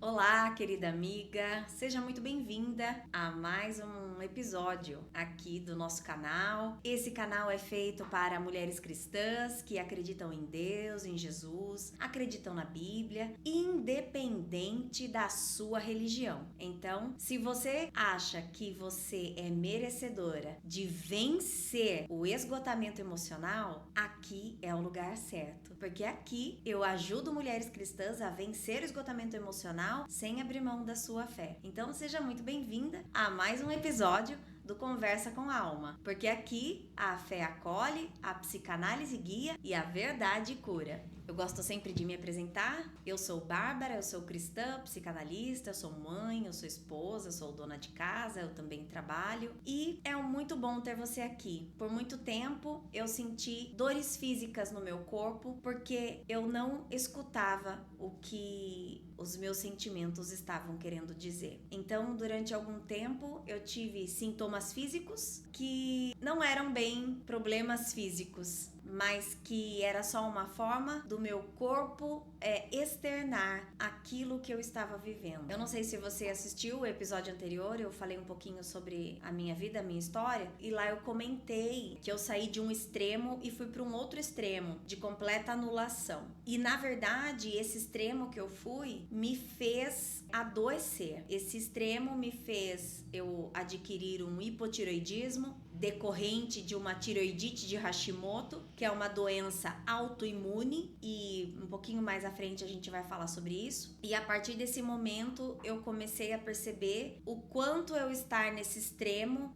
Olá, querida amiga, seja muito bem-vinda a mais um episódio aqui do nosso canal. Esse canal é feito para mulheres cristãs que acreditam em Deus, em Jesus, acreditam na Bíblia, independente da sua religião. Então, se você acha que você é merecedora de vencer o esgotamento emocional, aqui é o lugar certo, porque aqui eu ajudo mulheres cristãs a vencer o esgotamento emocional sem abrir mão da sua fé. Então seja muito bem-vinda a mais um episódio do Conversa com a Alma, porque aqui a fé acolhe, a psicanálise guia e a verdade cura. Eu gosto sempre de me apresentar. Eu sou Bárbara, eu sou cristã, psicanalista, eu sou mãe, eu sou esposa, eu sou dona de casa, eu também trabalho e é muito bom ter você aqui. Por muito tempo eu senti dores físicas no meu corpo porque eu não escutava o que os meus sentimentos estavam querendo dizer. Então, durante algum tempo eu tive sintomas físicos que não eram bem problemas físicos, mas que era só uma forma do meu corpo externar aquilo que eu estava vivendo. Eu não sei se você assistiu o episódio anterior, eu falei um pouquinho sobre a minha vida, a minha história, e lá eu comentei que eu saí de um extremo e fui para um outro extremo, de completa anulação. E na verdade, esse extremo que eu fui me fez adoecer. Esse extremo me fez eu adquirir um hipotireoidismo decorrente de uma tireoidite de Hashimoto, que é uma doença autoimune, e um pouquinho mais à frente a gente vai falar sobre isso. E a partir desse momento eu comecei a perceber o quanto eu estar nesse extremo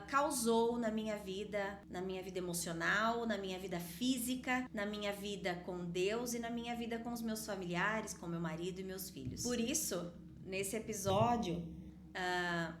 causou na minha vida emocional, na minha vida física, na minha vida com Deus e na minha vida com os meus familiares, com meu marido e meus filhos. Por isso, nesse episódio,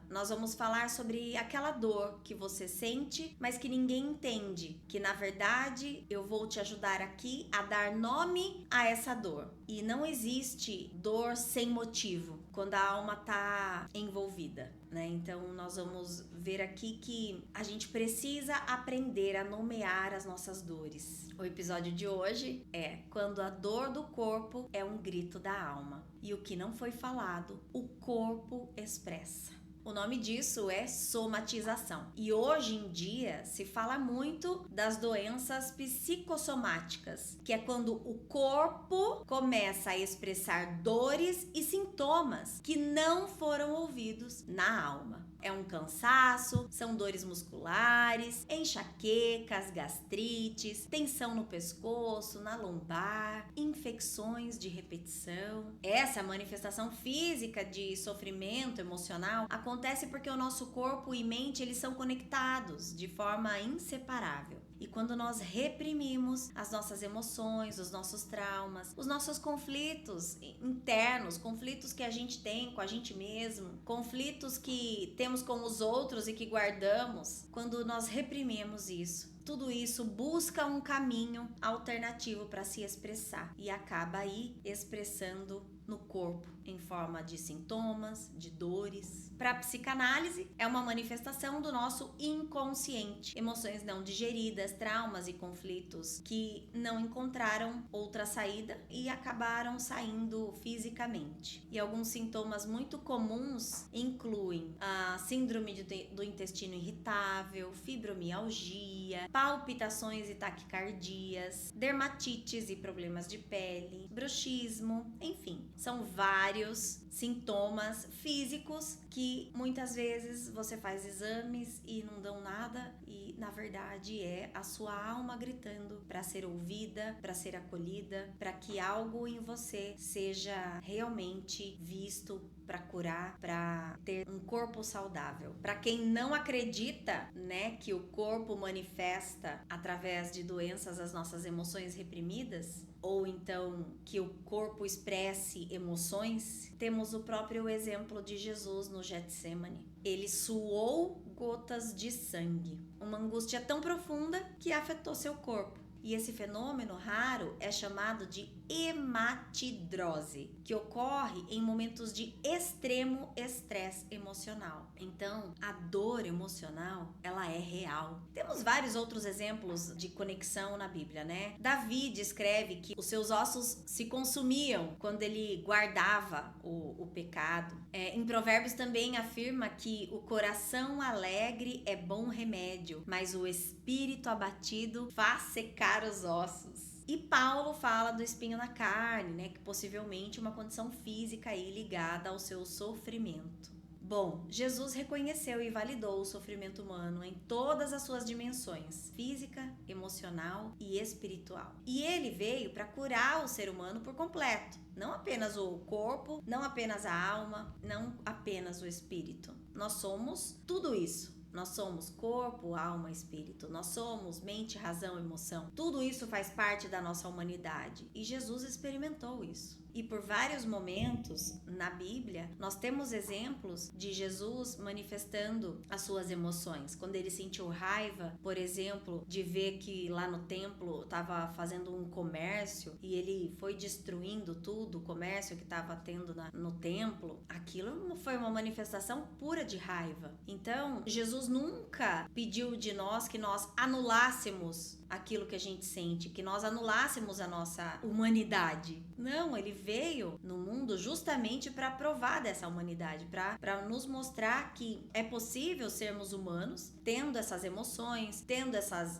nós vamos falar sobre aquela dor que você sente, mas que ninguém entende, que na verdade eu vou te ajudar aqui a dar nome a essa dor. E não existe dor sem motivo quando a alma está envolvida, né? Então nós vamos ver aqui que a gente precisa aprender a nomear as nossas dores. O episódio de hoje é quando a dor do corpo é um grito da alma e o que não foi falado, o corpo expressa. O nome disso é somatização. E hoje em dia se fala muito das doenças psicossomáticas, que é quando o corpo começa a expressar dores e sintomas que não foram ouvidos na alma. É um cansaço, são dores musculares, enxaquecas, gastrites, tensão no pescoço, na lombar, infecções de repetição. Essa manifestação física de sofrimento emocional acontece porque o nosso corpo e mente eles são conectados de forma inseparável. E quando nós reprimimos as nossas emoções, os nossos traumas, os nossos conflitos internos, conflitos que a gente tem com a gente mesmo, conflitos que temos com os outros e que guardamos, quando nós reprimimos isso, tudo isso busca um caminho alternativo para se expressar e acaba aí expressando no corpo em forma de sintomas, de dores. Para a psicanálise, é uma manifestação do nosso inconsciente, emoções não digeridas, traumas e conflitos que não encontraram outra saída e acabaram saindo fisicamente. E alguns sintomas muito comuns incluem a síndrome do intestino irritável, fibromialgia, palpitações e taquicardias, dermatites e problemas de pele, bruxismo, enfim, são vários sintomas físicos que muitas vezes você faz exames e não dão nada e na verdade é a sua alma gritando para ser ouvida, para ser acolhida, para que algo em você seja realmente visto, para curar, para ter um corpo saudável. Para quem não acredita, né, que o corpo manifesta através de doenças as nossas emoções reprimidas, ou então que o corpo expresse emoções, temos o próprio exemplo de Jesus no Getsemane. Ele suou gotas de sangue, uma angústia tão profunda que afetou seu corpo. E esse fenômeno raro é chamado de hematidrose, que ocorre em momentos de extremo estresse emocional. Então, a dor emocional, ela é real. Temos vários outros exemplos de conexão na Bíblia, né? Davi descreve que os seus ossos se consumiam quando ele guardava o pecado. Em Provérbios também afirma que o coração alegre é bom remédio, mas o espírito abatido faz secar os ossos. E Paulo fala do espinho na carne, né? Que possivelmente é uma condição física aí ligada ao seu sofrimento. Bom, Jesus reconheceu e validou o sofrimento humano em todas as suas dimensões, física, emocional e espiritual. E ele veio para curar o ser humano por completo, não apenas o corpo, não apenas a alma, não apenas o espírito. Nós somos tudo isso. Nós somos corpo, alma, espírito. Nós somos mente, razão, emoção. Tudo isso faz parte da nossa humanidade. E Jesus experimentou isso. E por vários momentos na Bíblia, nós temos exemplos de Jesus manifestando as suas emoções. Quando ele sentiu raiva, por exemplo, de ver que lá no templo estava fazendo um comércio e ele foi destruindo tudo, o comércio que estava tendo no templo, aquilo foi uma manifestação pura de raiva. Então, Jesus nunca pediu de nós que nós anulássemos aquilo que a gente sente, que nós anulássemos a nossa humanidade. Não, ele veio no mundo justamente para provar dessa humanidade, para nos mostrar que é possível sermos humanos, tendo essas emoções, tendo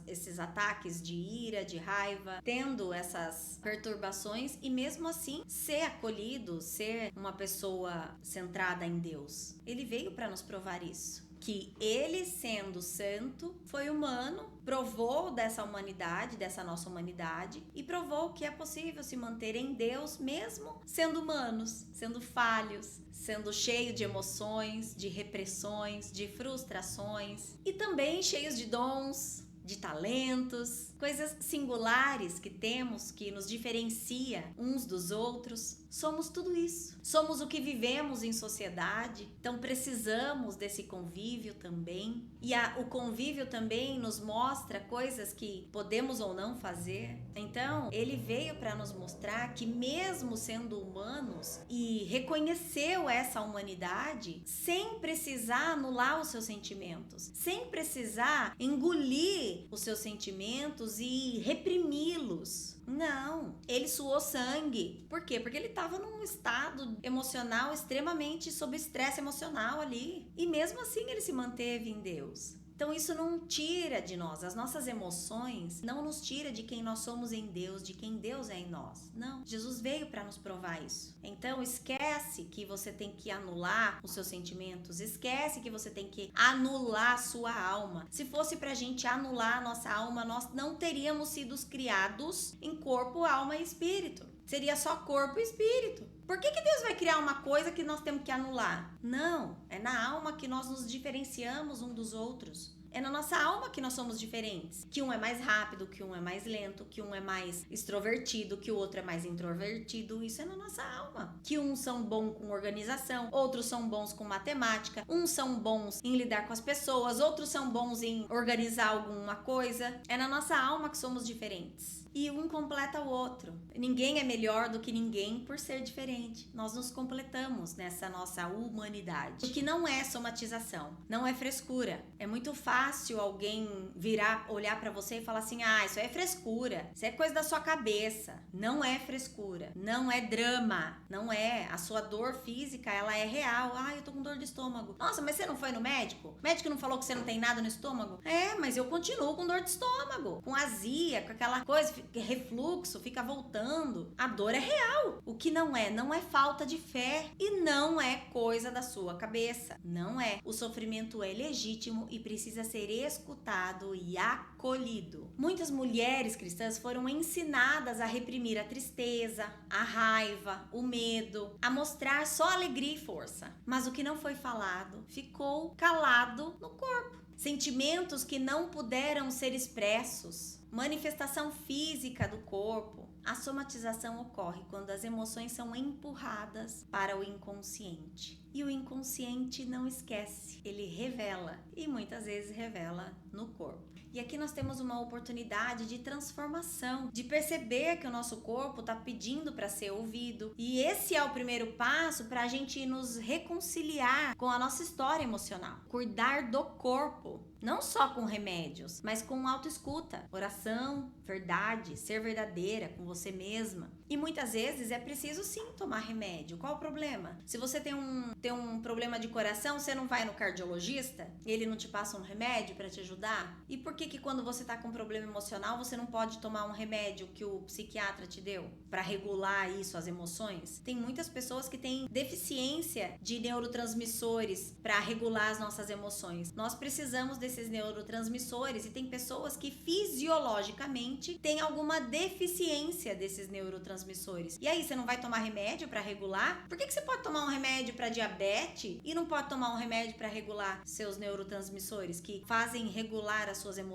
esses ataques de ira, de raiva, tendo essas perturbações e mesmo assim ser acolhido, ser uma pessoa centrada em Deus. Ele veio para nos provar isso. Que ele, sendo santo, foi humano, provou dessa humanidade, dessa nossa humanidade, e provou que é possível se manter em Deus mesmo sendo humanos, sendo falhos, sendo cheio de emoções, de repressões, de frustrações, e também cheios de dons, de talentos, coisas singulares que temos, que nos diferencia uns dos outros. Somos tudo isso. Somos o que vivemos em sociedade, então precisamos desse convívio também. E o convívio também nos mostra coisas que podemos ou não fazer. Então, ele veio para nos mostrar que mesmo sendo humanos e reconheceu essa humanidade sem precisar anular os seus sentimentos, sem precisar engolir os seus sentimentos e reprimi-los. Não, ele suou sangue. Por quê? Porque ele estava num estado emocional extremamente sob estresse emocional ali. E mesmo assim ele se manteve em Deus. Então isso não tira de nós, as nossas emoções não nos tira de quem nós somos em Deus, de quem Deus é em nós. Não, Jesus veio para nos provar isso. Então esquece que você tem que anular os seus sentimentos, esquece que você tem que anular a sua alma. Se fosse pra gente anular a nossa alma, nós não teríamos sido criados em corpo, alma e espírito. Seria só corpo e espírito. Por que Deus vai criar uma coisa que nós temos que anular? Não, é na alma que nós nos diferenciamos um dos outros. É na nossa alma que nós somos diferentes. Que um é mais rápido, que um é mais lento, que um é mais extrovertido, que o outro é mais introvertido. Isso é na nossa alma. Que uns são bons com organização, outros são bons com matemática, uns são bons em lidar com as pessoas, outros são bons em organizar alguma coisa. É na nossa alma que somos diferentes. E um completa o outro. Ninguém é melhor do que ninguém por ser diferente. Nós nos completamos nessa nossa humanidade. O que não é somatização, não é frescura. É muito fácil alguém virar, olhar pra você e falar assim: ah, isso é frescura, isso é coisa da sua cabeça. Não é frescura, não é drama, não é. A sua dor física, ela é real. Ah, eu tô com dor de estômago. Nossa, mas você não foi no médico? O médico não falou que você não tem nada no estômago? É, mas eu continuo com dor de estômago, com azia, com aquela coisa, refluxo, fica voltando. A dor é real. O que não é falta de fé e não é coisa da sua cabeça. Não é. O sofrimento é legítimo e precisa ser escutado e acolhido. Muitas mulheres cristãs foram ensinadas a reprimir a tristeza, a raiva, o medo, a mostrar só alegria e força. Mas o que não foi falado ficou calado no corpo. Sentimentos que não puderam ser expressos, manifestação física do corpo. A somatização ocorre quando as emoções são empurradas para o inconsciente. E o inconsciente não esquece, ele revela e muitas vezes revela no corpo. E aqui nós temos uma oportunidade de transformação, de perceber que o nosso corpo está pedindo para ser ouvido. E esse é o primeiro passo para a gente nos reconciliar com a nossa história emocional. Cuidar do corpo, não só com remédios, mas com autoescuta, oração, verdade, ser verdadeira com você mesma. E muitas vezes é preciso sim tomar remédio. Qual o problema? Se você tem um problema de coração, você não vai no cardiologista? Ele não te passa um remédio para te ajudar? E por que quando você tá com um problema emocional, você não pode tomar um remédio que o psiquiatra te deu para regular isso, as emoções? Tem muitas pessoas que têm deficiência de neurotransmissores para regular as nossas emoções. Nós precisamos desses neurotransmissores e tem pessoas que fisiologicamente têm alguma deficiência desses neurotransmissores. E aí, você não vai tomar remédio para regular? Por que você pode tomar um remédio para diabetes e não pode tomar um remédio para regular seus neurotransmissores que fazem regular as suas emoções?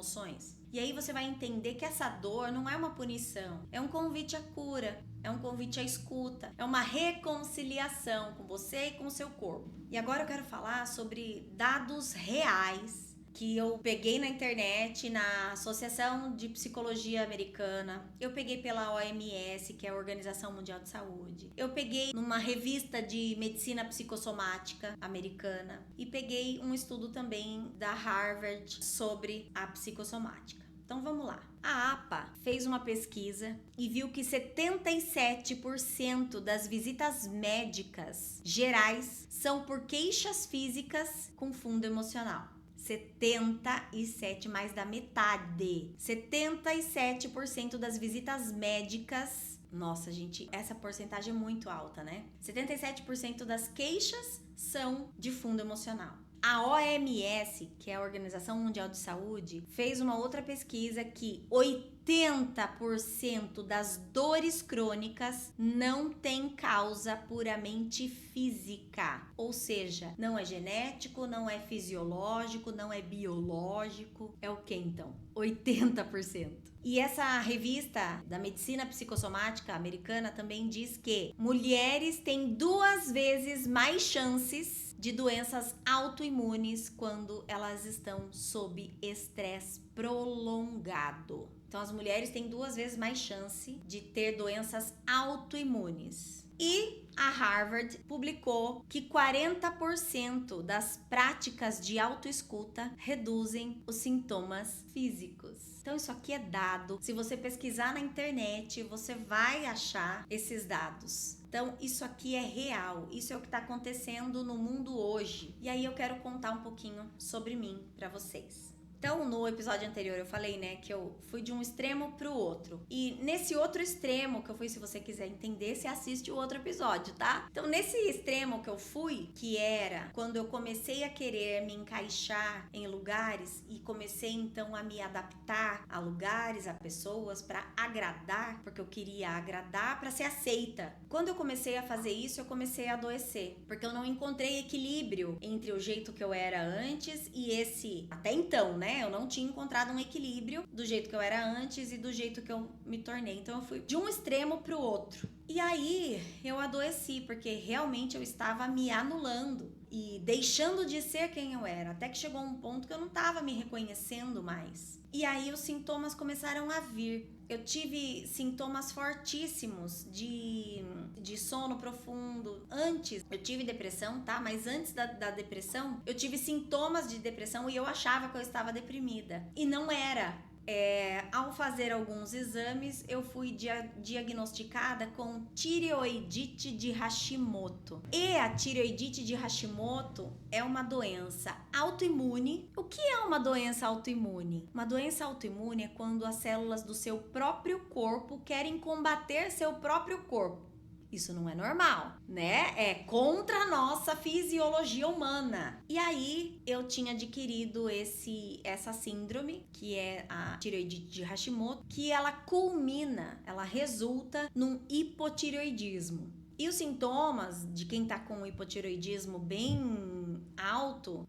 E aí você vai entender que essa dor não é uma punição, é um convite à cura, é um convite à escuta, é uma reconciliação com você e com o seu corpo. E agora eu quero falar sobre dados reais que eu peguei na internet, na Associação de Psicologia Americana, eu peguei pela OMS, que é a Organização Mundial de Saúde, eu peguei numa revista de medicina psicossomática americana e peguei um estudo também da Harvard sobre a psicossomática. Então vamos lá. A APA fez uma pesquisa e viu que 77% das visitas médicas gerais são por queixas físicas com fundo emocional. 77, mais da metade. 77% das visitas médicas. Nossa, gente, essa porcentagem é muito alta, né? 77% das queixas são de fundo emocional. A OMS, que é a Organização Mundial de Saúde, fez uma outra pesquisa que 80% das dores crônicas não tem causa puramente física. Ou seja, não é genético, não é fisiológico, não é biológico. É o que então? 80%. E essa revista da medicina psicossomática americana também diz que mulheres têm 2 vezes mais chances de doenças autoimunes quando elas estão sob estresse prolongado. Então, as mulheres têm 2 vezes mais chance de ter doenças autoimunes. E a Harvard publicou que 40% das práticas de autoescuta reduzem os sintomas físicos. Então isso aqui é dado. Se você pesquisar na internet, você vai achar esses dados. Então isso aqui é real. Isso é o que está acontecendo no mundo hoje. E aí eu quero contar um pouquinho sobre mim para vocês. Então, no episódio anterior eu falei, né, que eu fui de um extremo pro outro. E nesse outro extremo que eu fui, se você quiser entender, você assiste o outro episódio, tá? Então, nesse extremo que eu fui, que era quando eu comecei a querer me encaixar em lugares e comecei então a me adaptar a lugares, a pessoas para agradar, porque eu queria agradar para ser aceita. Quando eu comecei a fazer isso, eu comecei a adoecer, porque eu não encontrei equilíbrio entre o jeito que eu era antes e esse até então, né? Eu não tinha encontrado um equilíbrio do jeito que eu era antes e do jeito que eu me tornei. Então eu fui de um extremo pro outro. E aí eu adoeci, porque realmente eu estava me anulando e deixando de ser quem eu era. Até que chegou um ponto que eu não estava me reconhecendo mais. E aí os sintomas começaram a vir. Eu tive sintomas fortíssimos de sono profundo. Antes, eu tive depressão, tá? Mas antes da depressão, eu tive sintomas de depressão e eu achava que eu estava deprimida. E não era. Ao fazer alguns exames, eu fui diagnosticada com tireoidite de Hashimoto. E a tireoidite de Hashimoto é uma doença autoimune. O que é uma doença autoimune? Uma doença autoimune é quando as células do seu próprio corpo querem combater seu próprio corpo. Isso não é normal, né? É contra a nossa fisiologia humana. E aí, eu tinha adquirido essa síndrome, que é a tireoidite de Hashimoto, que ela culmina, ela resulta num hipotireoidismo. E os sintomas de quem tá com o hipotireoidismo bem alto,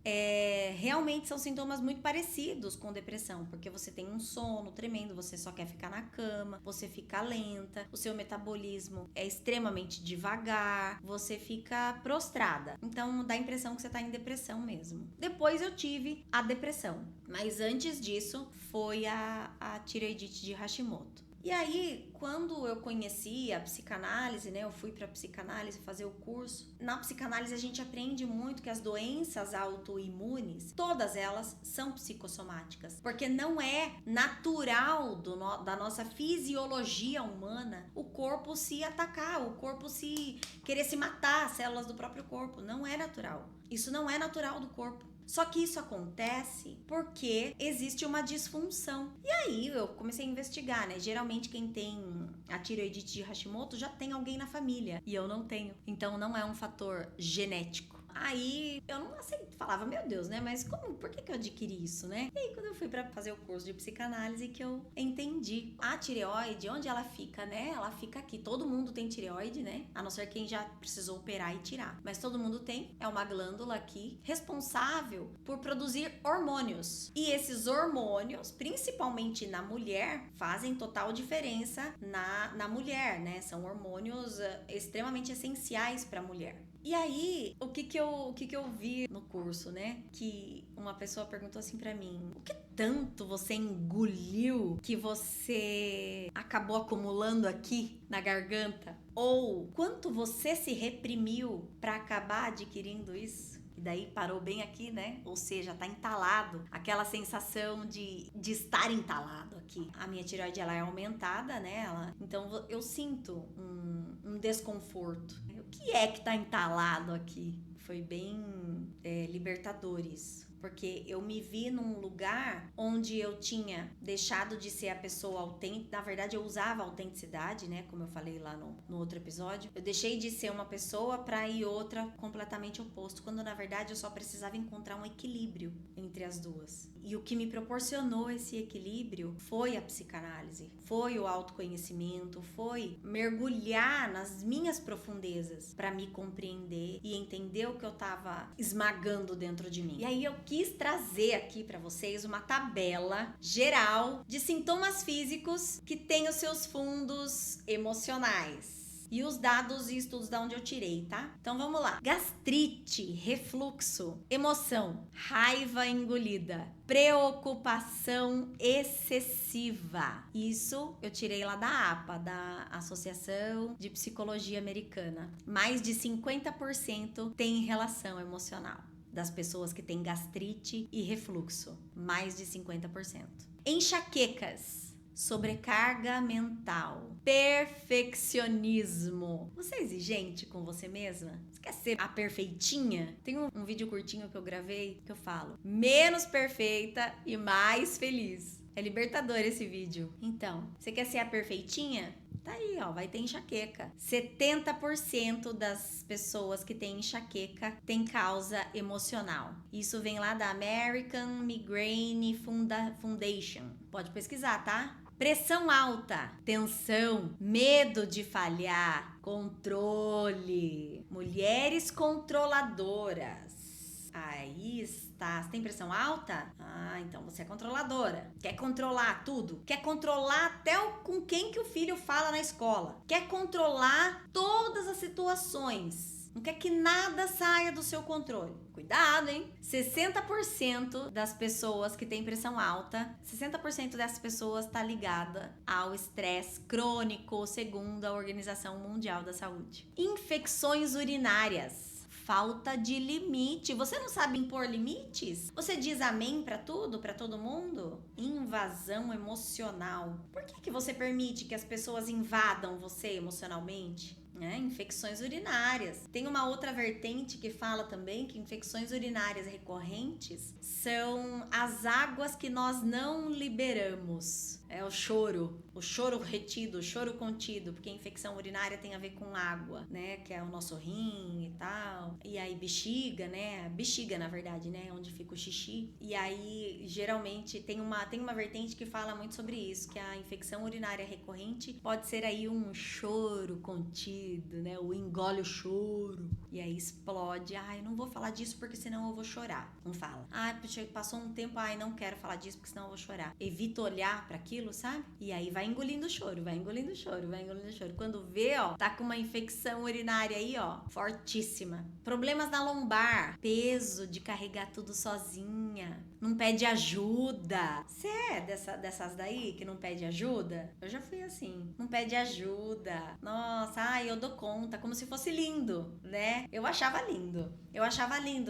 realmente são sintomas muito parecidos com depressão, porque você tem um sono tremendo, você só quer ficar na cama, você fica lenta, o seu metabolismo é extremamente devagar, você fica prostrada. Então dá a impressão que você tá em depressão mesmo. Depois eu tive a depressão, mas antes disso foi a tireoidite de Hashimoto. E aí, quando eu conheci a psicanálise, né, eu fui pra psicanálise fazer o curso. Na psicanálise a gente aprende muito que as doenças autoimunes, todas elas são psicossomáticas, porque não é natural da nossa fisiologia humana o corpo se atacar, o corpo se querer se matar, as células do próprio corpo, não é natural. Isso não é natural do corpo. Só que isso acontece porque existe uma disfunção. E aí eu comecei a investigar, né? Geralmente quem tem a tireoidite de Hashimoto já tem alguém na família. E eu não tenho. Então não é um fator genético. Aí eu não aceito, falava, meu Deus, né? Mas por que eu adquiri isso, né? E aí quando eu fui pra fazer o curso de psicanálise que eu entendi. A tireoide, onde ela fica, né? Ela fica aqui. Todo mundo tem tireoide, né? A não ser quem já precisou operar e tirar. Mas todo mundo tem. É uma glândula aqui responsável por produzir hormônios. E esses hormônios, principalmente na mulher, fazem total diferença na mulher, né? São hormônios extremamente essenciais para a mulher. E aí, o que eu vi no curso, né? Que uma pessoa perguntou assim pra mim: o que tanto você engoliu que você acabou acumulando aqui na garganta? Ou quanto você se reprimiu pra acabar adquirindo isso? E daí parou bem aqui, né? Ou seja, tá entalado. Aquela sensação de estar entalado aqui. A minha tireoide, ela é aumentada, né? Então eu sinto um desconforto. O que é que tá entalado aqui? Foi bem libertadores. Porque eu me vi num lugar onde eu tinha deixado de ser a pessoa autêntica. Na verdade, eu usava autenticidade, né? Como eu falei lá no outro episódio. Eu deixei de ser uma pessoa pra ir outra completamente oposto. Quando, na verdade, eu só precisava encontrar um equilíbrio entre as duas. E o que me proporcionou esse equilíbrio foi a psicanálise. Foi o autoconhecimento. Foi mergulhar nas minhas profundezas pra me compreender e entender o que eu tava esmagando dentro de mim. E aí eu quis trazer aqui para vocês uma tabela geral de sintomas físicos que tem os seus fundos emocionais. E os dados e estudos da onde eu tirei, tá? Então vamos lá. Gastrite, refluxo, emoção, raiva engolida, preocupação excessiva. Isso eu tirei lá da APA, da Associação de Psicologia Americana. Mais de 50% tem relação emocional das pessoas que têm gastrite e refluxo, mais de 50%. Enxaquecas, sobrecarga mental, perfeccionismo. Você é exigente com você mesma? Você quer ser a perfeitinha? Tem um vídeo curtinho que eu gravei que eu falo: menos perfeita e mais feliz. É libertador esse vídeo. Então, você quer ser a perfeitinha? Tá aí, ó, vai ter enxaqueca. 70% das pessoas que têm enxaqueca tem causa emocional. Isso vem lá da American Migraine Foundation. Pode pesquisar, tá? Pressão alta, tensão, medo de falhar, controle, mulheres controladoras. Aí está. Você tem pressão alta? Ah, então você é controladora. Quer controlar tudo? Quer controlar até com quem que o filho fala na escola? Quer controlar todas as situações? Não quer que nada saia do seu controle. Cuidado, hein? 60% das pessoas que têm pressão alta, 60% dessas pessoas está ligada ao estresse crônico, segundo a Organização Mundial da Saúde. Infecções urinárias. Falta de limite. Você não sabe impor limites? Você diz amém pra tudo, pra todo mundo? Invasão emocional. Por que você permite que as pessoas invadam você emocionalmente? Infecções urinárias. Tem uma outra vertente que fala também que infecções urinárias recorrentes são as águas que nós não liberamos. É o choro retido, o choro contido, porque a infecção urinária tem a ver com água, né? Que é o nosso rim e tal. E aí bexiga, né? Bexiga, na verdade, né? Onde fica o xixi. E aí, geralmente, tem uma vertente que fala muito sobre isso, que a infecção urinária recorrente pode ser aí um choro contido, marido, né? O engole o choro. E aí explode. Ai, não vou falar disso porque senão eu vou chorar. Não fala. Ai, passou um tempo, ai, não quero falar disso porque senão eu vou chorar. Evita olhar para aquilo, sabe? E aí vai engolindo o choro, vai engolindo o choro, vai engolindo o choro. Quando vê, ó, tá com uma infecção urinária aí, ó, fortíssima. Problemas na lombar, peso de carregar tudo sozinha, não pede ajuda. Você é dessas daí que não pede ajuda? Eu já fui assim, não pede ajuda. Nossa, ai, eu dou conta, como se fosse lindo, né? Eu achava lindo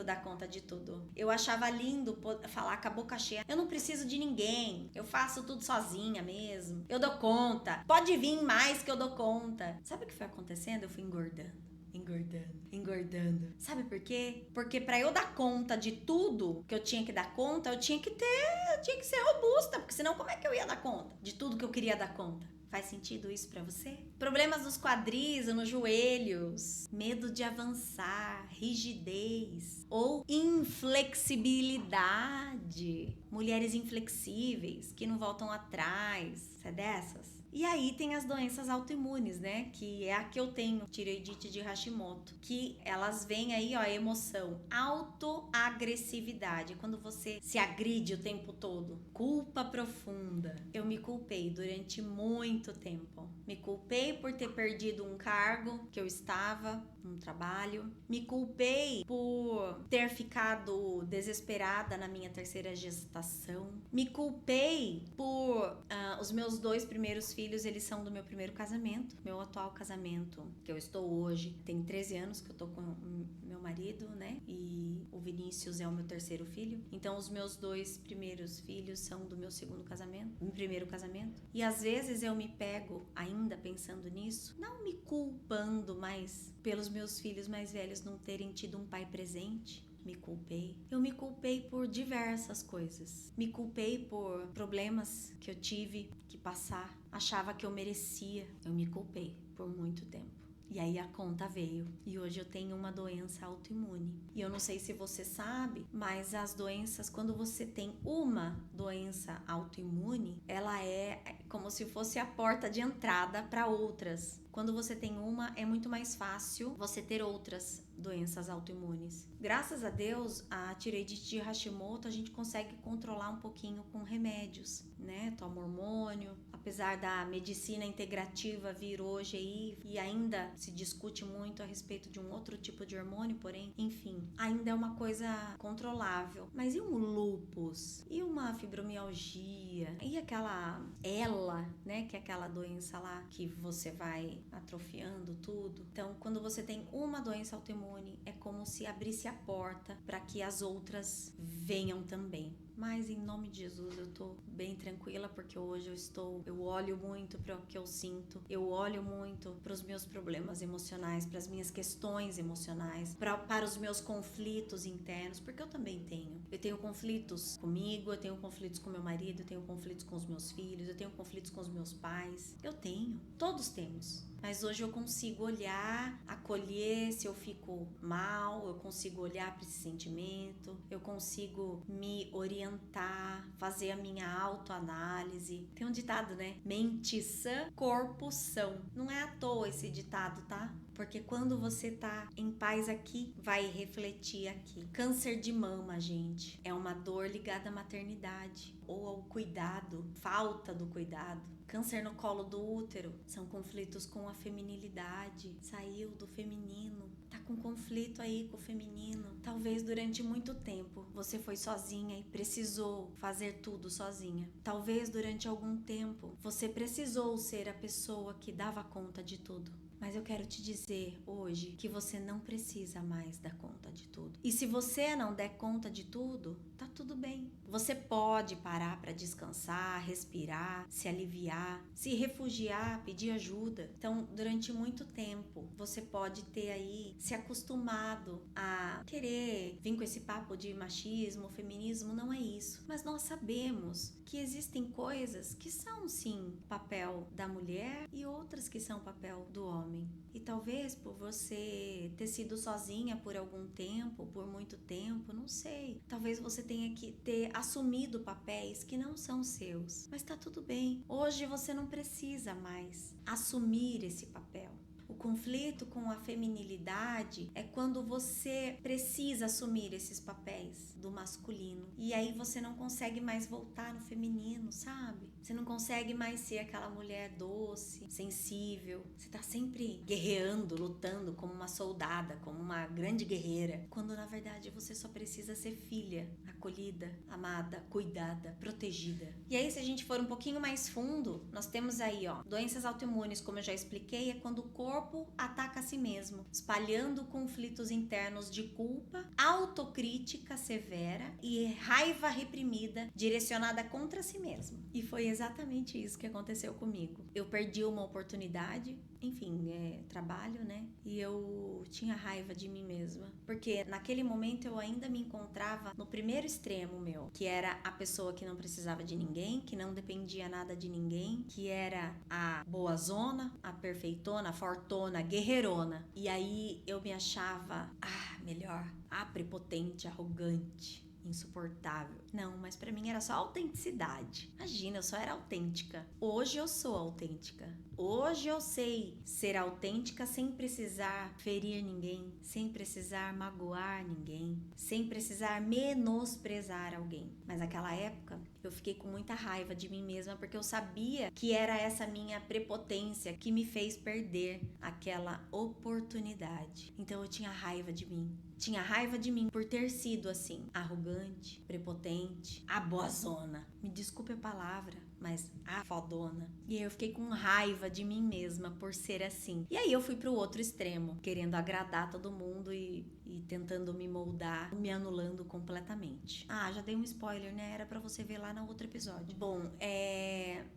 dar conta de tudo. Eu achava lindo falar com a boca cheia. Eu não preciso de ninguém. Eu faço tudo sozinha mesmo. Eu dou conta. Pode vir mais que eu dou conta. Sabe o que foi acontecendo? Eu fui engordando. Sabe por quê? Porque pra eu dar conta de tudo que eu tinha que dar conta, eu tinha que ser robusta, porque senão como é que eu ia dar conta de tudo que eu queria dar conta? Faz sentido isso pra você? Problemas nos quadris ou nos joelhos, medo de avançar, rigidez ou inflexibilidade. Mulheres inflexíveis que não voltam atrás. Você é dessas? E aí tem as doenças autoimunes, né? Que é a que eu tenho, tireoidite de Hashimoto. Que elas vêm aí, ó, emoção, autoagressividade. Quando você se agride o tempo todo. Culpa profunda. Eu me culpei durante muito tempo. Me culpei por ter perdido um cargo que eu estava, um trabalho. Me culpei por ter ficado desesperada na minha terceira gestação. Me culpei por os meus 2 primeiros filhos, eles são do meu primeiro casamento, meu atual casamento, que eu estou hoje. Tem 13 anos que eu tô com meu marido, né? E o Vinícius é o meu terceiro filho. Então, os meus 2 primeiros filhos são do meu segundo casamento, meu primeiro casamento. E às vezes eu me pego ainda pensando nisso, não me culpando mais pelos meus filhos mais velhos não terem tido um pai presente. Me culpei. Eu me culpei por diversas coisas. Me culpei por problemas que eu tive que passar. Achava que eu merecia. Eu me culpei por muito tempo. E aí a conta veio. E hoje eu tenho uma doença autoimune. E eu não sei se você sabe, mas as doenças, quando você tem uma doença autoimune, ela é como se fosse a porta de entrada para outras. Quando você tem uma, é muito mais fácil você ter outras doenças autoimunes. Graças a Deus, a tireoidite de Hashimoto a gente consegue controlar um pouquinho com remédios, né? Toma hormônio. Apesar da medicina integrativa vir hoje aí e ainda se discute muito a respeito de um outro tipo de hormônio, porém, enfim, ainda é uma coisa controlável. Mas e um lúpus? E uma fibromialgia? E aquela ELA, né? Que é aquela doença lá que você vai atrofiando tudo. Então, quando você tem uma doença autoimune, é como se abrisse a porta para que as outras venham também. Mas em nome de Jesus eu tô bem tranquila, porque hoje eu olho muito para o que eu sinto, eu olho muito para os meus problemas emocionais, para as minhas questões emocionais, para os meus conflitos internos, porque eu também tenho. Eu tenho conflitos comigo, eu tenho conflitos com meu marido, eu tenho conflitos com os meus filhos, eu tenho conflitos com os meus pais. Eu tenho, todos temos. Mas hoje eu consigo olhar, acolher se eu fico mal, eu consigo olhar para esse sentimento, eu consigo me orientar, fazer a minha autoanálise. Tem um ditado, né? Mente sã, corpo são. Não é à toa esse ditado, tá? Porque quando você tá em paz aqui, vai refletir aqui. Câncer de mama, gente, é uma dor ligada à maternidade ou ao cuidado, falta do cuidado. Câncer no colo do útero são conflitos com a feminilidade. Saiu do feminino, tá com conflito aí com o feminino. Talvez durante muito tempo você foi sozinha e precisou fazer tudo sozinha. Talvez durante algum tempo você precisou ser a pessoa que dava conta de tudo. Mas eu quero te dizer hoje que você não precisa mais dar conta de tudo. E se você não der conta de tudo, tá tudo bem. Você pode parar para descansar, respirar, se aliviar, se refugiar, pedir ajuda. Então, durante muito tempo, você pode ter aí se acostumado a querer vir com esse papo de machismo, feminismo, não é isso. Mas nós sabemos que existem coisas que são sim papel da mulher e outras que são papel do homem. E talvez por você ter sido sozinha por algum tempo, por muito tempo, não sei. Talvez você tenha que ter assumido papéis que não são seus. Mas tá tudo bem. Hoje você não precisa mais assumir esse papel. O conflito com a feminilidade é quando você precisa assumir esses papéis do masculino. E aí você não consegue mais voltar no feminino, sabe? Você não consegue mais ser aquela mulher doce, sensível. Você tá sempre guerreando, lutando como uma soldada, como uma grande guerreira. Quando na verdade você só precisa ser filha, acolhida, amada, cuidada, protegida. E aí, se a gente for um pouquinho mais fundo, nós temos aí, ó, doenças autoimunes, como eu já expliquei, é quando o corpo ataca a si mesmo, espalhando conflitos internos de culpa, autocrítica severa e raiva reprimida direcionada contra si mesmo. E foi exatamente isso que aconteceu comigo. Eu perdi uma oportunidade, enfim, trabalho, né? E eu tinha raiva de mim mesma. Porque naquele momento eu ainda me encontrava no primeiro extremo meu, que era a pessoa que não precisava de ninguém, que não dependia nada de ninguém, que era a boazona, a perfeitona, a fortona, a guerreirona. E aí eu me achava, melhor, prepotente, arrogante, insuportável. Não, mas pra mim era só autenticidade. Imagina, eu só era autêntica. Hoje eu sou autêntica. Hoje eu sei ser autêntica sem precisar ferir ninguém, sem precisar magoar ninguém, sem precisar menosprezar alguém. Mas naquela época eu fiquei com muita raiva de mim mesma porque eu sabia que era essa minha prepotência que me fez perder aquela oportunidade. Então eu tinha raiva de mim. Tinha raiva de mim por ter sido assim, arrogante, prepotente, a boazona. Me desculpe a palavra, mas a fodona. E aí eu fiquei com raiva de mim mesma por ser assim. E aí eu fui pro outro extremo, querendo agradar todo mundo e tentando me moldar, me anulando completamente. Já dei um spoiler, né? Era pra você ver lá no outro episódio. Bom,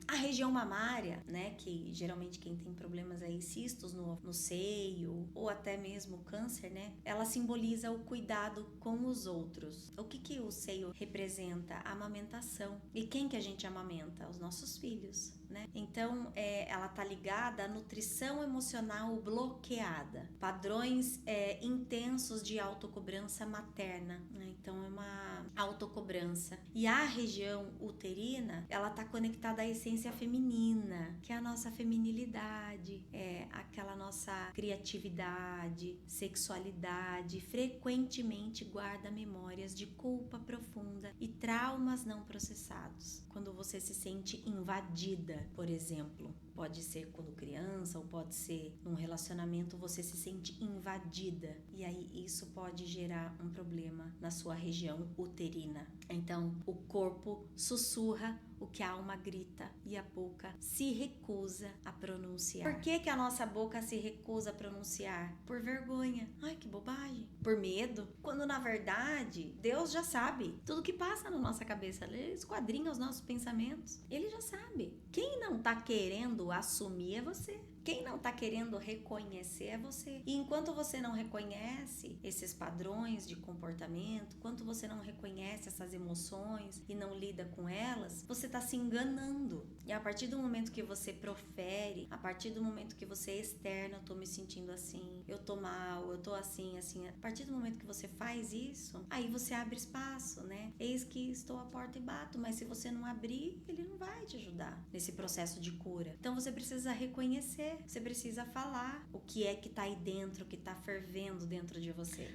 a região mamária, né? Que geralmente quem tem problemas aí, cistos no seio, ou até mesmo câncer, né? Ela simboliza o cuidado com os outros. O que o seio representa? A amamentação. E quem que a gente amamenta? Os nossos filhos, né? Então, ela tá ligada à nutrição emocional bloqueada, padrões intensos de autocobrança materna, né? Então, é uma autocobrança. E a região uterina, ela tá conectada à essência feminina, que é a nossa feminilidade, aquela nossa criatividade, sexualidade, frequentemente guarda memórias de culpa profunda e traumas não processados. Quando você se sente invadida, por exemplo, pode ser quando criança ou pode ser num relacionamento, você se sente invadida e aí isso pode gerar um problema na sua região uterina. Então, o corpo sussurra o que a alma grita e a boca se recusa a pronunciar. Por que a nossa boca se recusa a pronunciar? Por vergonha. Ai, que bobagem. Por medo. Quando na verdade, Deus já sabe tudo que passa na nossa cabeça. Ele esquadrinha os nossos pensamentos. Ele já sabe. Quem não tá querendo assumir é você. Quem não tá querendo reconhecer é você. E enquanto você não reconhece esses padrões de comportamento, enquanto você não reconhece essas emoções e não lida com elas, você tá se enganando. E a partir do momento que você profere, a partir do momento que você externa, eu tô me sentindo assim, eu tô mal, eu tô assim, a partir do momento que você faz isso, aí você abre espaço, né? Eis que estou à porta e bato, mas se você não abrir, ele não vai te ajudar nesse processo de cura. Então você precisa reconhecer, você precisa falar o que é que tá aí dentro, o que tá fervendo dentro de você.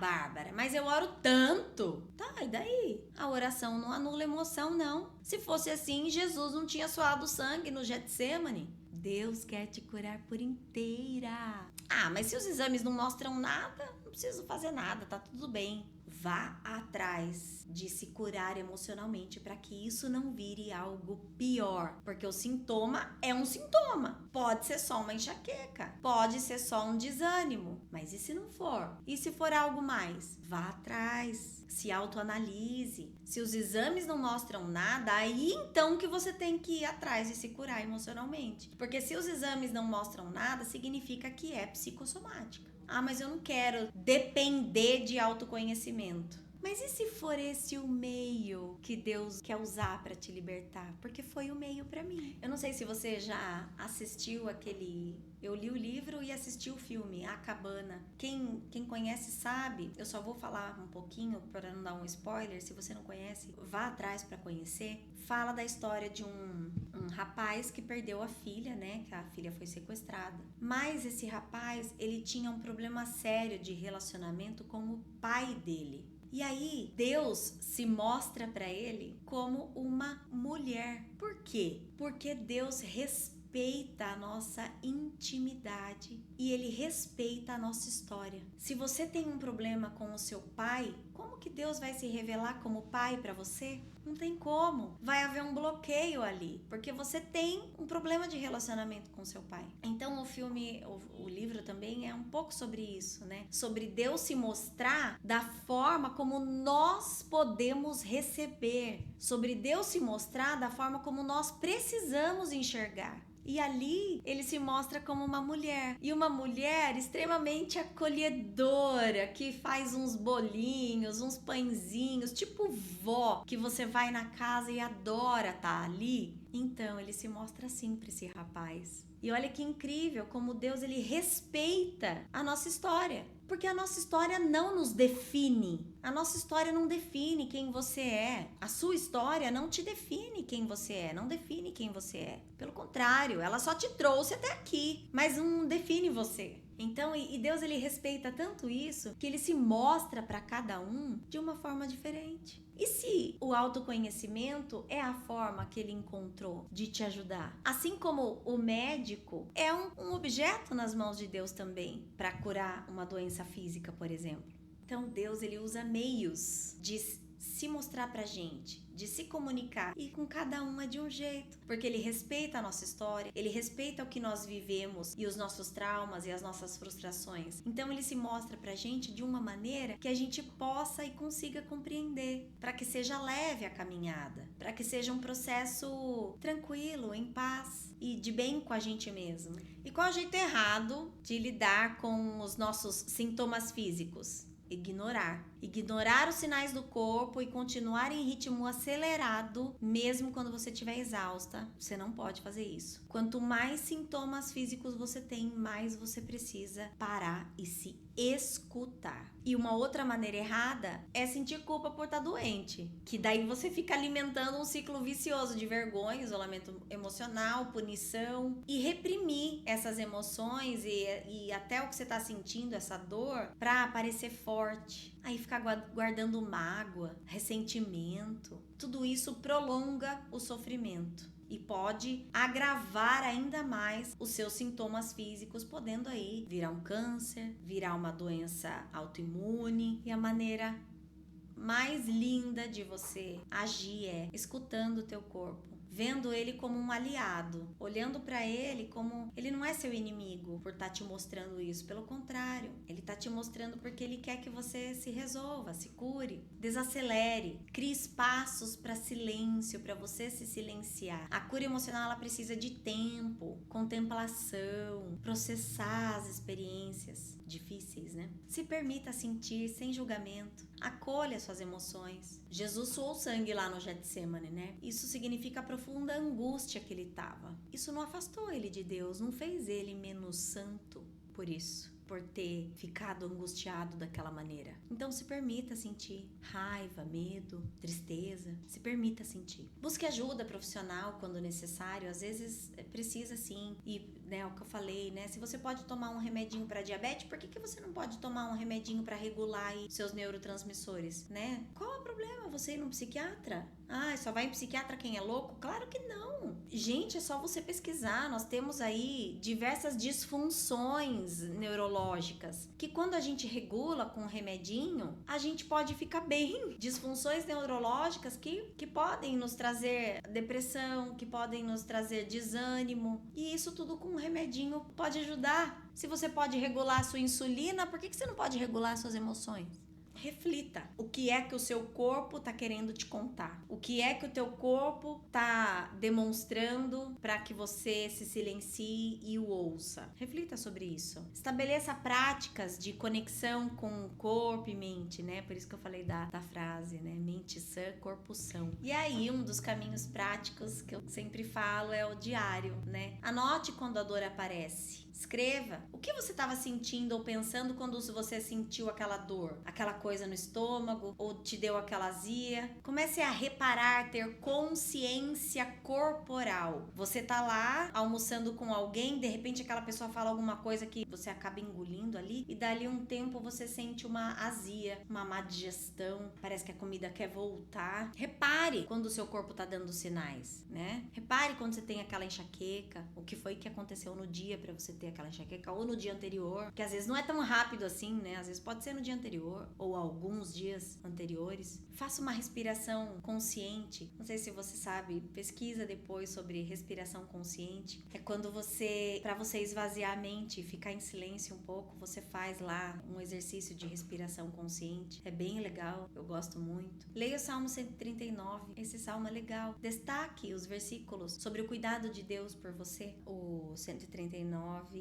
Bárbara, mas eu oro tanto. Tá, e daí? A oração não anula emoção, não. Se fosse assim, Jesus não tinha suado sangue no Getsemane. Deus quer te curar por inteira. Mas se os exames não mostram nada, não preciso fazer nada, tá tudo bem. Vá atrás de se curar emocionalmente para que isso não vire algo pior. Porque o sintoma é um sintoma. Pode ser só uma enxaqueca, pode ser só um desânimo. Mas e se não for? E se for algo mais? Vá atrás, se autoanalise. Se os exames não mostram nada, aí então que você tem que ir atrás de se curar emocionalmente. Porque se os exames não mostram nada, significa que é psicossomática. Mas eu não quero depender de autoconhecimento. Mas e se for esse o meio que Deus quer usar para te libertar? Porque foi o meio para mim. Eu não sei se você já assistiu aquele... Eu li o livro e assisti o filme, A Cabana. Quem conhece sabe, eu só vou falar um pouquinho para não dar um spoiler. Se você não conhece, vá atrás para conhecer. Fala da história de um rapaz que perdeu a filha, né? Que a filha foi sequestrada. Mas esse rapaz, ele tinha um problema sério de relacionamento com o pai dele. E aí, Deus se mostra para ele como uma mulher. Por quê? Porque Deus respeita a nossa intimidade e ele respeita a nossa história. Se você tem um problema com o seu pai, como que Deus vai se revelar como pai para você? Não tem como. Vai haver um bloqueio ali, porque você tem um problema de relacionamento com seu pai. Então o livro também é um pouco sobre isso, né? Sobre Deus se mostrar da forma como nós podemos receber. Sobre Deus se mostrar da forma como nós precisamos enxergar. E ali ele se mostra como uma mulher. E uma mulher extremamente acolhedora, que faz uns bolinhos, uns pãezinhos, tipo vó, que você vai na casa e adora estar ali. Então ele se mostra assim para esse rapaz. E olha que incrível como Deus ele respeita a nossa história. Porque a nossa história não nos define. A nossa história não define quem você é. A sua história não te define quem você é. Não define quem você é. Pelo contrário, ela só te trouxe até aqui. Mas não define você. Então, e Deus ele respeita tanto isso que ele se mostra para cada um de uma forma diferente. E se o autoconhecimento é a forma que ele encontrou de te ajudar? Assim como o médico é um objeto nas mãos de Deus também para curar uma doença física, por exemplo. Então Deus ele usa meios de se mostrar pra gente, de se comunicar, e com cada um é de um jeito, porque ele respeita a nossa história, ele respeita o que nós vivemos e os nossos traumas e as nossas frustrações. Então ele se mostra pra gente de uma maneira que a gente possa e consiga compreender, para que seja leve a caminhada, para que seja um processo tranquilo, em paz e de bem com a gente mesmo. E qual é o jeito errado de lidar com os nossos sintomas físicos? Ignorar os sinais do corpo e continuar em ritmo acelerado, mesmo quando você estiver exausta. Você não pode fazer isso. Quanto mais sintomas físicos você tem, mais você precisa parar e se escutar. E uma outra maneira errada é sentir culpa por estar doente, que daí você fica alimentando um ciclo vicioso de vergonha, isolamento emocional, punição, e reprimir essas emoções e até o que você está sentindo, essa dor, para parecer forte. Aí ficar guardando mágoa, ressentimento, tudo isso prolonga o sofrimento e pode agravar ainda mais os seus sintomas físicos, podendo aí virar um câncer, virar uma doença autoimune. E a maneira mais linda de você agir é escutando o teu corpo, vendo ele como um aliado, olhando para ele como ele não é seu inimigo por estar te mostrando isso. Pelo contrário, ele está te mostrando porque ele quer que você se resolva, se cure, desacelere, crie espaços para silêncio, para você se silenciar. A cura emocional ela precisa de tempo, contemplação, processar as experiências difíceis, né? Se permita sentir sem julgamento. Acolha suas emoções. Jesus suou sangue lá no Getsemane, né? Isso significa a profunda angústia que ele estava. Isso não afastou ele de Deus, não fez ele menos santo por isso, por ter ficado angustiado daquela maneira. Então se permita sentir raiva, medo, tristeza. Se permita sentir. Busque ajuda profissional quando necessário. Às vezes precisa sim. E né, o que eu falei, né? Se você pode tomar um remedinho para diabetes, por que você não pode tomar um remedinho para regular aí seus neurotransmissores, né? Qual é o problema? Você ir num psiquiatra? Ah, só vai em psiquiatra quem é louco? Claro que não. Gente, é só você pesquisar. Nós temos aí diversas disfunções neurológicas que quando a gente regula com um remedinho, a gente pode ficar bem. Disfunções neurológicas que podem nos trazer depressão, que podem nos trazer desânimo. E isso tudo com um remedinho pode ajudar. Se você pode regular a sua insulina, por que você não pode regular suas emoções? reflita. O que é que o seu corpo tá querendo te contar? O que é que o teu corpo tá demonstrando para que você se silencie e o ouça? Reflita sobre isso. Estabeleça práticas de conexão com o corpo e mente, né? Por isso que eu falei da frase, né? Mente sã, corpo são. E aí, um dos caminhos práticos que eu sempre falo é o diário, né? Anote quando a dor aparece. Escreva o que você estava sentindo ou pensando quando você sentiu aquela dor, aquela coisa no estômago ou te deu aquela azia. Comece a reparar, ter consciência corporal. Você tá lá almoçando com alguém, de repente aquela pessoa fala alguma coisa que você acaba engolindo ali e dali um tempo você sente uma azia, uma má digestão, parece que a comida quer voltar. Repare quando o seu corpo tá dando sinais, né? Repare quando você tem aquela enxaqueca, o que foi que aconteceu no dia para você ter aquela enxaqueca ou no dia anterior, que às vezes não é tão rápido assim, né? Às vezes pode ser no dia anterior ou alguns dias anteriores. Faça uma respiração consciente. Não sei se você sabe, pesquisa depois sobre respiração consciente. É quando para você esvaziar a mente e ficar em silêncio um pouco, você faz lá um exercício de respiração consciente. É bem legal, eu gosto muito. Leia o Salmo 139, esse salmo é legal. Destaque os versículos sobre o cuidado de Deus por você. O 139:14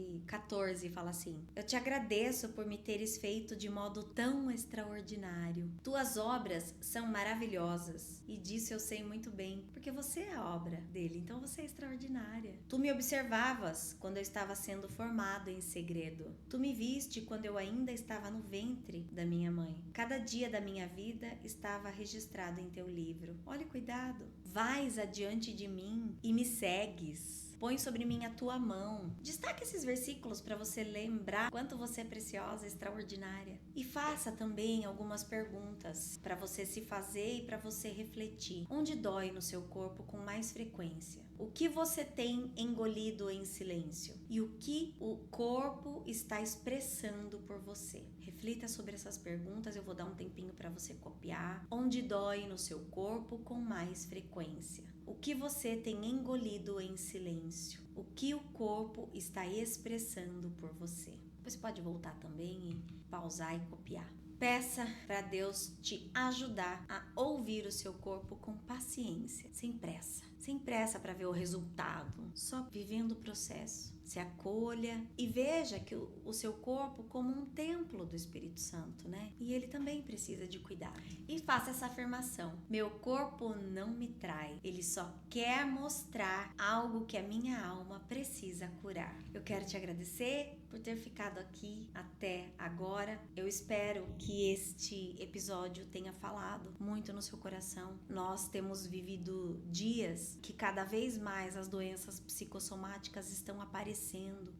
fala assim: eu te agradeço por me teres feito de modo tão extraordinário. Tuas obras são maravilhosas e disso eu sei muito bem, porque você é a obra dele, então você é extraordinária. Tu me observavas quando eu estava sendo formado em segredo. Tu me viste quando eu ainda estava no ventre da minha mãe. Cada dia da minha vida estava registrado em teu livro. Olha, cuidado. Vais adiante de mim e me segues. Põe sobre mim a tua mão. Destaque esses versículos para você lembrar quanto você é preciosa, extraordinária. E faça também algumas perguntas para você se fazer e para você refletir. Onde dói no seu corpo com mais frequência? O que você tem engolido em silêncio? E o que o corpo está expressando por você? Reflita sobre essas perguntas, eu vou dar um tempinho para você copiar. Onde dói no seu corpo com mais frequência? O que você tem engolido em silêncio? O que o corpo está expressando por você? Você pode voltar também e pausar e copiar. Peça para Deus te ajudar a ouvir o seu corpo com paciência, sem pressa para ver o resultado, só vivendo o processo. Se acolha e veja que o seu corpo como um templo do Espírito Santo, né? E ele também precisa de cuidado. E faça essa afirmação: meu corpo não me trai, ele só quer mostrar algo que a minha alma precisa curar. Eu quero te agradecer por ter ficado aqui até agora. Eu espero que este episódio tenha falado muito no seu coração. Nós temos vivido dias que cada vez mais as doenças psicossomáticas estão aparecendo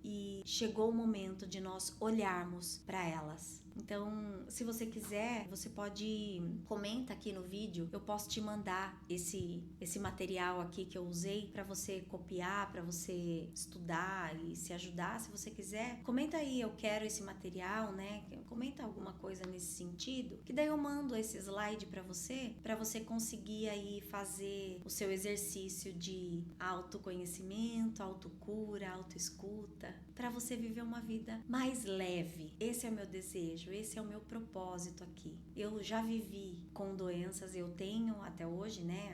e chegou o momento de nós olharmos para elas. Então, se você quiser, você pode comenta aqui no vídeo, eu posso te mandar esse material aqui que eu usei para você copiar, para você estudar e se ajudar, se você quiser. Comenta aí, eu quero esse material, né? Comenta alguma coisa nesse sentido, que daí eu mando esse slide para você conseguir aí fazer o seu exercício de autoconhecimento, autocura, autoescuta, para você viver uma vida mais leve. Esse é o meu desejo. Esse é o meu propósito aqui. Eu já vivi com doenças, eu tenho até hoje, né?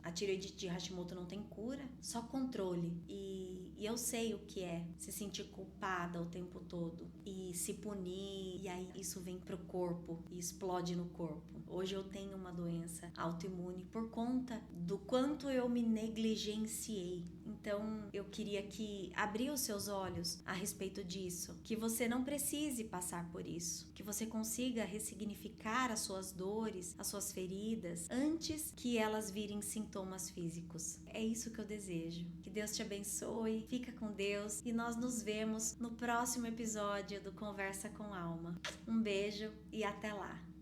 A tireoidite de Hashimoto não tem cura, só controle. E eu sei o que é se sentir culpada o tempo todo e se punir, e aí isso vem pro corpo e explode no corpo. Hoje eu tenho uma doença autoimune por conta do quanto eu me negligenciei. Então eu queria que abrir os seus olhos a respeito disso, que você não precise passar por isso, que você consiga ressignificar as suas dores, as suas feridas, antes que elas virem sintomas físicos. É isso que eu desejo. Que Deus te abençoe, fica com Deus e nós nos vemos no próximo episódio do Conversa com Alma. Um beijo e até lá!